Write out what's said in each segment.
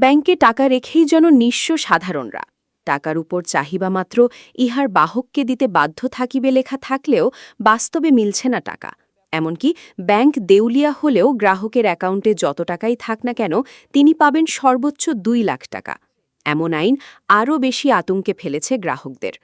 ব্যাংকে টাকা রেখেই যেন নিঃস্ব সাধারণরা। টাকার উপর চাহিবা মাত্র ইহার বাহককে দিতে বাধ্য থাকিবে লেখা থাকলেও বাস্তবে মিলছে না টাকা। এমনকি ব্যাংক দেউলিয়া হলেও গ্রাহকের অ্যাকাউন্টে যত টাকাই থাক না কেন তিনি পাবেন সর্বোচ্চ ২ লাখ টাকা। এমন আইন আরও বেশি আতঙ্কে ফেলেছে গ্রাহকদের।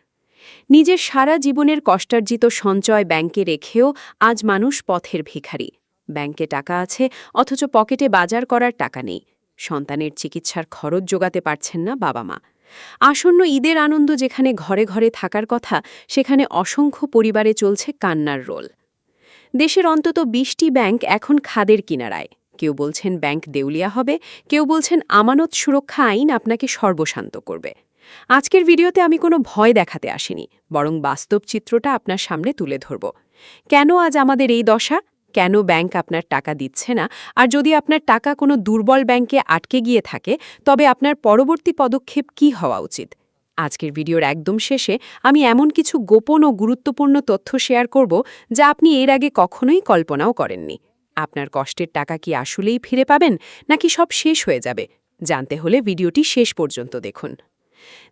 নিজের সারা জীবনের কষ্টার্জিত সঞ্চয় ব্যাংকে রেখেও আজ মানুষ পথের ভিখারি। ব্যাংকে টাকা আছে অথচ পকেটে বাজার করার টাকা নেই। সন্তানের চিকিৎসার খরচ জোগাতে পারছেন না বাবা মা। আসন্ন ঈদের আনন্দ যেখানে ঘরে ঘরে থাকার কথা, সেখানে অসংখ্য পরিবারে চলছে কান্নার রোল। দেশের অন্তত ২০টি ব্যাংক এখন খাদের কিনারায়। কেউ বলছেন ব্যাংক দেউলিয়া হবে, কেউ বলছেন আমানত সুরক্ষা আইন আপনাকে সর্বশান্ত করবে। আজকের ভিডিওতে আমি কোনো ভয় দেখাতে আসিনি, বরং বাস্তব চিত্রটা আপনার সামনে তুলে ধরব। কেন আজ আমাদের এই দশা, কেন ব্যাংক আপনার টাকা দিচ্ছে না, আর যদি আপনার টাকা কোনো দুর্বল ব্যাংকে আটকে গিয়ে থাকে তবে আপনার পরবর্তী পদক্ষেপ কী হওয়া উচিত। আজকের ভিডিওর একদম শেষে আমি এমন কিছু গোপন ও গুরুত্বপূর্ণ তথ্য শেয়ার করব যা আপনি এর আগে কখনোই কল্পনাও করেননি। আপনার কষ্টের টাকা কি আসলেই ফিরে পাবেন, নাকি সব শেষ হয়ে যাবে? জানতে হলে ভিডিওটি শেষ পর্যন্ত দেখুন।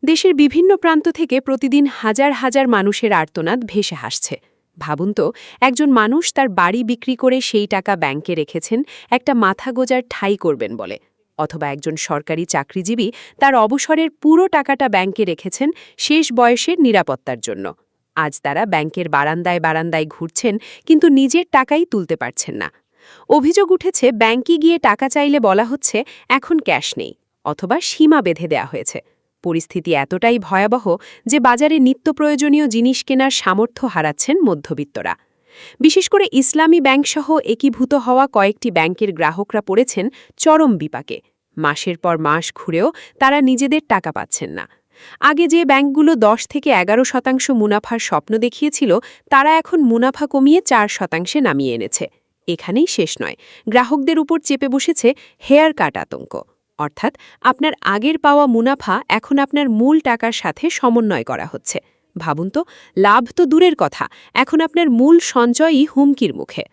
দেশের বিভিন্ন প্রান্ত থেকে প্রতিদিন হাজার হাজার মানুষের আর্তনাদ ভেসে আসছে। ভাবুন তো, একজন মানুষ তার বাড়ি বিক্রি করে সেই টাকা ব্যাংকে রেখেছেন একটা মাথা গোজার ঠাঁই করবেন বলে, অথবা একজন সরকারি চাকরিজীবী তার অবসরের পুরো টাকাটা ব্যাংকে রেখেছেন শেষ বয়সের নিরাপত্তার জন্য। আজ তারা ব্যাংকের বারান্দায় বারান্দায় ঘুরছেন, কিন্তু নিজের টাকাই তুলতে পারছেন না। অভিযোগ উঠেছে, ব্যাংকে গিয়ে টাকা চাইলে বলা হচ্ছে এখন ক্যাশ নেই, অথবা সীমা বেঁধে দেয়া হয়েছে। পরিস্থিতি এতটাই ভয়াবহ যে বাজারে নিত্য প্রয়োজনীয় জিনিস কেনার সামর্থ্য হারাচ্ছেন মধ্যবিত্তরা। বিশেষ করে ইসলামী ব্যাংকসহ একীভূত হওয়া কয়েকটি ব্যাংকের গ্রাহকরা পড়েছেন চরম বিপাকে। মাসের পর মাস ঘুরেও তারা নিজেদের টাকা পাচ্ছেন না। আগে যে ব্যাংকগুলো ১০ থেকে ১১% মুনাফার স্বপ্ন দেখিয়েছিল, তারা এখন মুনাফা কমিয়ে ৪% নামিয়ে এনেছে। এখানেই শেষ নয়, গ্রাহকদের উপর চেপে বসেছে হেয়ার কাট আতঙ্ক। অর্থাৎ আপনার আগের পাওয়া মুনাফা এখন আপনার মূল টাকার সাথে সমন্বয় করা হচ্ছে। ভাবুন তো, লাভ তো দূরের কথা, এখন আপনার মূল সঞ্চয়ই হুমকির মুখে।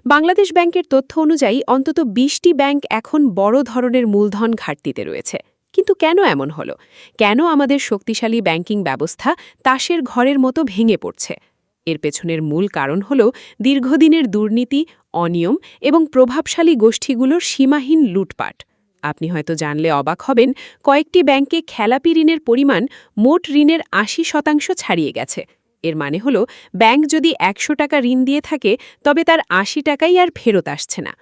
বাংলাদেশ ব্যাংকের তথ্য অনুযায়ী অন্তত ২০টি ব্যাংক এখন বড় ধরনের মূলধন ঘাটতিতে রয়েছে। কিন্তু কেন এমন হলো? কেন আমাদের শক্তিশালী ব্যাংকিং ব্যবস্থা তাসের ঘরের মতো ভেঙে পড়ছে? এর পেছনের মূল কারণ হল দীর্ঘদিনের দুর্নীতি, অনিয়ম এবং প্রভাবশালী গোষ্ঠীগুলোর সীমাহীন লুটপাট। আপনি হয়তো জানলে অবাক হবেন, কয়েকটি ব্যাংকে খেলাপি ঋণের পরিমাণ মোট ঋণের ৮০% ছাড়িয়ে গেছে। এর মানে হল, ব্যাংক যদি ১০০ টাকা ঋণ দিয়ে থাকে, তবে তার ৮০ টাকাই আর ফেরত আসছে না।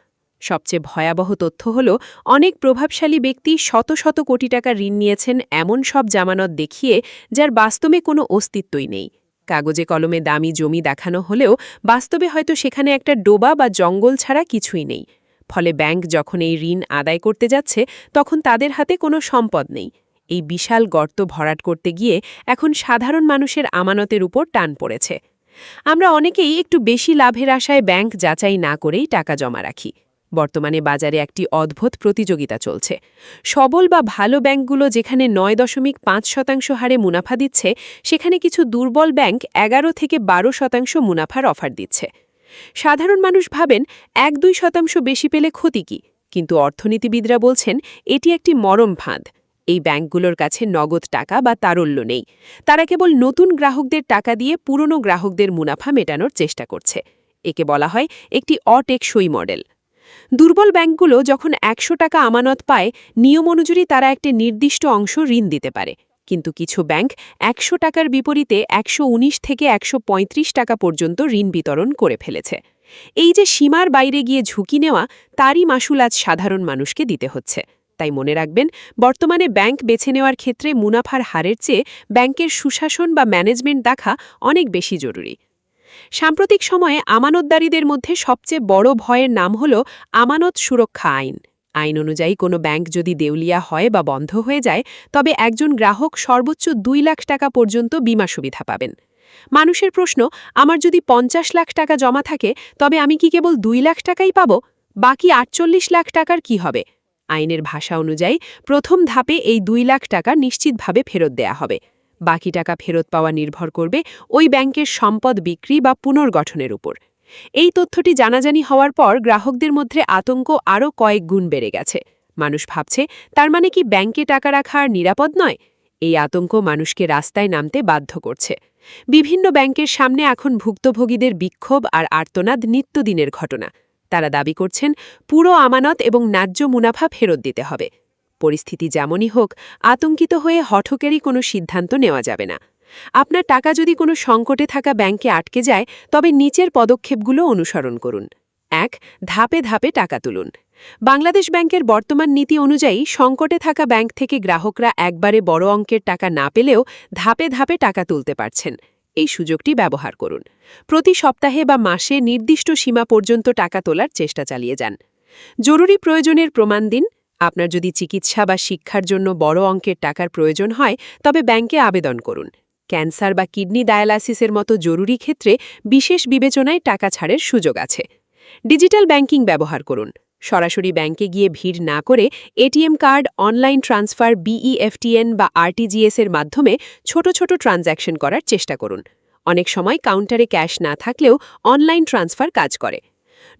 সবচেয়ে ভয়াবহ তথ্য হল, অনেক প্রভাবশালী ব্যক্তি শত শত কোটি টাকা ঋণ নিয়েছেন এমন সব জামানত দেখিয়ে, যার বাস্তবে কোনো অস্তিত্বই নেই। কাগজে কলমে দামি জমি দেখানো হলেও বাস্তবে হয়তো সেখানে একটা ডোবা বা জঙ্গল ছাড়া কিছুই নেই। ফলে ব্যাংক যখন এই ঋণ আদায় করতে যাচ্ছে, তখন তাদের হাতে কোনো সম্পদ নেই। এই বিশাল গর্ত ভরাট করতে গিয়ে এখন সাধারণ মানুষের আমানতের উপর টান পড়েছে। আমরা অনেকেই একটু বেশি লাভের আশায় ব্যাংক যাচাই না করেই টাকা জমা রাখি। বর্তমানে বাজারে একটি অদ্ভুত প্রতিযোগিতা চলছে। সবল বা ভালো ব্যাংকগুলো যেখানে ৯.৫% হারে মুনাফা দিচ্ছে, সেখানে কিছু দুর্বল ব্যাংক ১১ থেকে ১২% মুনাফার অফার দিচ্ছে। সাধারণ মানুষ ভাবেন ১-২% বেশি পেলে ক্ষতি কি, কিন্তু অর্থনীতিবিদরা বলছেন এটি একটি মরম ফাঁদ। এই ব্যাংকগুলোর কাছে নগদ টাকা বা তারল্য নেই। তারা কেবল নতুন গ্রাহকদের টাকা দিয়ে পুরনো গ্রাহকদের মুনাফা মেটানোর চেষ্টা করছে। একে বলা হয় একটি অটেকসই মডেল। দুর্বল ব্যাংকগুলো যখন ১০০ টাকা আমানত পায়, নিয়ম অনুযায়ী তারা একটি নির্দিষ্ট অংশ ঋণ দিতে পারে। কিন্তু কিছু ব্যাংক ১০০ টাকার বিপরীতে ১১৯ থেকে ১৩৫ টাকা পর্যন্ত ঋণ বিতরণ করে ফেলেছে। এই যে সীমার বাইরে গিয়ে ঝুঁকি নেওয়া, তারই মাশুল আজ সাধারণ মানুষকে দিতে হচ্ছে। তাই মনে রাখবেন, বর্তমানে ব্যাংক বেছে নেওয়ার ক্ষেত্রে মুনাফার হারের চেয়ে ব্যাংকের সুশাসন বা ম্যানেজমেন্ট দেখা অনেক বেশি জরুরি। সাম্প্রতিক সময়ে আমানতদারীদের মধ্যে সবচেয়ে বড় ভয়ের নাম হল আমানত সুরক্ষা আইন। আইন অনুযায়ী কোনো ব্যাংক যদি দেউলিয়া হয় বা বন্ধ হয়ে যায়, তবে একজন গ্রাহক সর্বোচ্চ ২ লাখ টাকা পর্যন্ত বীমা সুবিধা পাবেন। মানুষের প্রশ্ন, আমার যদি ৫০ লাখ টাকা জমা থাকে, তবে আমি কি কেবল ২ লাখ টাকাই পাব? বাকি ৪৮ লাখ টাকার কি হবে? আইনের ভাষা অনুযায়ী প্রথম ধাপে এই ২ লাখ টাকা নিশ্চিতভাবে ফেরত দেয়া হবে। বাকি টাকা ফেরত পাওয়া নির্ভর করবে ওই ব্যাংকের সম্পদ বিক্রি বা পুনর্গঠনের উপর। এই তথ্যটি জানাজানি হওয়ার পর গ্রাহকদের মধ্যে আতঙ্ক আরও কয়েক গুণ বেড়ে গেছে। মানুষ ভাবছে তার মানে কি ব্যাংকে টাকা রাখা আর নিরাপদ নয়? এই আতঙ্ক মানুষকে রাস্তায় নামতে বাধ্য করছে। বিভিন্ন ব্যাংকের সামনে এখন ভুক্তভোগীদের বিক্ষোভ আর আর্তনাদ নিত্যদিনের ঘটনা। তারা দাবি করছেন পুরো আমানত এবং ন্যায্য মুনাফা ফেরত দিতে হবে। পরিস্থিতি যেমনই হোক, আতঙ্কিত হয়ে হঠকেরই কোনো সিদ্ধান্ত নেওয়া যাবে না। আপনার টাকা যদি কোনো সংকটে থাকা ব্যাংকে আটকে যায়, তবে নিচের পদক্ষেপগুলো অনুসরণ করুন। ১. ধাপে ধাপে টাকা তুলুন। বাংলাদেশ ব্যাংকের বর্তমান নীতি অনুযায়ী সংকটে থাকা ব্যাংক থেকে গ্রাহকরা একবারে বড় অঙ্কের টাকা না পেলেও ধাপে ধাপে টাকা তুলতে পারছেন। এই সুযোগটি ব্যবহার করুন। প্রতি সপ্তাহে বা মাসে নির্দিষ্ট সীমা পর্যন্ত টাকা তোলার চেষ্টা চালিয়ে যান। জরুরি প্রয়োজনের প্রমাণ দিন। আপনার যদি চিকিৎসা বা শিক্ষার জন্য বড় অঙ্কের টাকার প্রয়োজন হয়, তবে ব্যাংকে আবেদন করুন। ক্যান্সার বা কিডনি ডায়ালাইসিসের মতো জরুরি ক্ষেত্রে বিশেষ বিবেচনায় টাকা ছাড়ের সুযোগ আছে। ডিজিটাল ব্যাংকিং ব্যবহার করুন। সরাসরি ব্যাংকে গিয়ে ভিড় না করে ATM card, online transfer, BEFTN বা আরটিজিএস এর মাধ্যমে ছোট ছোট ট্রানজ্যাকশন করার চেষ্টা করুন। অনেক সময় কাউন্টারে ক্যাশ না থাকলেও অনলাইন ট্রান্সফার কাজ করে।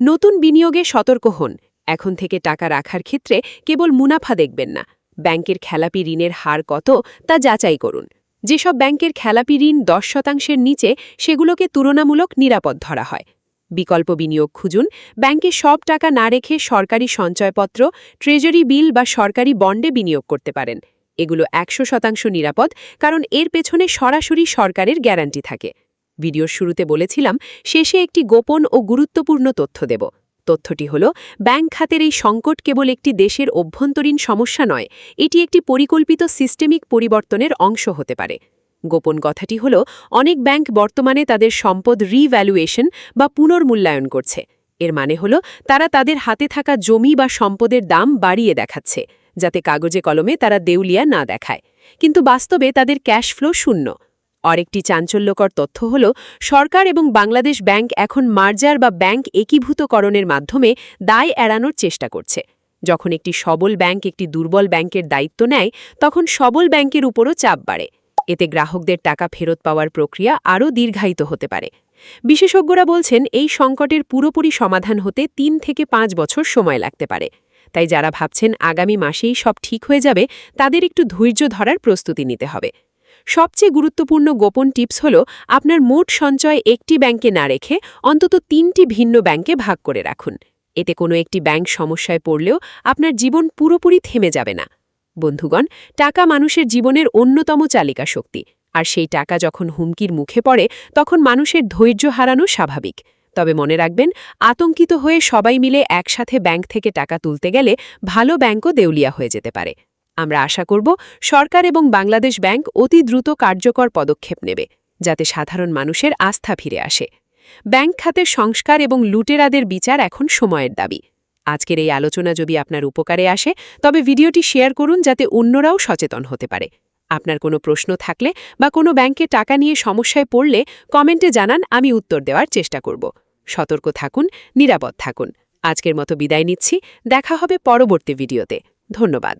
নতুন বিনিয়োগে সতর্ক হন। এখন থেকে টাকা রাখার ক্ষেত্রে কেবল মুনাফা দেখবেন না, ব্যাংকের খেলাপি ঋণের হার কত তা যাচাই করুন। যেসব ব্যাংকের খেলাপি ঋণ 10% নিচে, সেগুলোকে তুলনামূলক নিরাপদ ধরা হয়। বিকল্প বিনিয়োগ খুঁজুন। ব্যাংকে সব টাকা না রেখে সরকারি সঞ্চয়পত্র, ট্রেজারি বিল বা সরকারি বন্ডে বিনিয়োগ করতে পারেন। এগুলো 100% নিরাপদ, কারণ এর পেছনে সরাসরি সরকারের গ্যারান্টি থাকে। ভিডিওর শুরুতে বলেছিলাম, শেষে একটি গোপন ও গুরুত্বপূর্ণ তথ্য দেব। তথ্যটি হল, ব্যাংক খাতের এই সংকট কেবল একটি দেশের অভ্যন্তরীণ সমস্যা নয়, এটি একটি পরিকল্পিত সিস্টেমিক পরিবর্তনের অংশ হতে পারে। গোপন কথাটি হল, অনেক ব্যাংক বর্তমানে তাদের সম্পদ রিভ্যালুয়েশন বা পুনর্মূল্যায়ন করছে। এর মানে হল, তারা তাদের হাতে থাকা জমি বা সম্পদের দাম বাড়িয়ে দেখাচ্ছে, যাতে কাগজে কলমে তারা দেউলিয়া না দেখায়। কিন্তু বাস্তবে তাদের ক্যাশ ফ্লো শূন্য। আরেকটি চাঞ্চল্যকর তথ্য হল, সরকার এবং বাংলাদেশ ব্যাংক এখন মার্জার বা ব্যাংক একীভূতকরণের মাধ্যমে দায় এড়ানোর চেষ্টা করছে। যখন একটি সবল ব্যাংক একটি দুর্বল ব্যাংকের দায়িত্ব নেয়, তখন সবল ব্যাংকের উপরও চাপ বাড়ে। এতে গ্রাহকদের টাকা ফেরত পাওয়ার প্রক্রিয়া আরও দীর্ঘায়িত হতে পারে। বিশেষজ্ঞরা বলছেন, এই সংকটের পুরোপুরি সমাধান হতে 3 থেকে 5 বছর সময় লাগতে পারে। তাই যারা ভাবছেন আগামী মাসেই সব ঠিক হয়ে যাবে, তাদের একটু ধৈর্য ধরার প্রস্তুতি নিতে হবে। সবচেয়ে গুরুত্বপূর্ণ গোপন টিপস হল, আপনার মোট সঞ্চয় একটি ব্যাংকে না রেখে অন্তত 3টি ভিন্ন ব্যাংকে ভাগ করে রাখুন। এতে কোনো একটি ব্যাংক সমস্যায় পড়লেও আপনার জীবন পুরোপুরি থেমে যাবে না। বন্ধুগণ, টাকা মানুষের জীবনের অন্যতম চালিকা শক্তি, আর সেই টাকা যখন হুমকির মুখে পড়ে, তখন মানুষের ধৈর্য হারানো স্বাভাবিক। তবে মনে রাখবেন, আতঙ্কিত হয়ে সবাই মিলে একসাথে ব্যাংক থেকে টাকা তুলতে গেলে ভালো ব্যাংকও দেউলিয়া হয়ে যেতে পারে। আমরা আশা করব, সরকার এবং বাংলাদেশ ব্যাংক অতি দ্রুত কার্যকর পদক্ষেপ নেবে, যাতে সাধারণ মানুষের আস্থা ফিরে আসে। ব্যাংক খাতের সংস্কার এবং লুটেরাদের বিচার এখন সময়ের দাবি। আজকের এই আলোচনা যদি আপনার উপকারে আসে, তবে ভিডিওটি শেয়ার করুন, যাতে অন্যরাও সচেতন হতে পারে। আপনার কোনো প্রশ্ন থাকলে বা কোনো ব্যাংকে টাকা নিয়ে সমস্যায় পড়লে কমেন্টে জানান, আমি উত্তর দেওয়ার চেষ্টা করব। সতর্ক থাকুন, নিরাপদ থাকুন। আজকের মতো বিদায় নিচ্ছি। দেখা হবে পরবর্তী ভিডিওতে। ধন্যবাদ।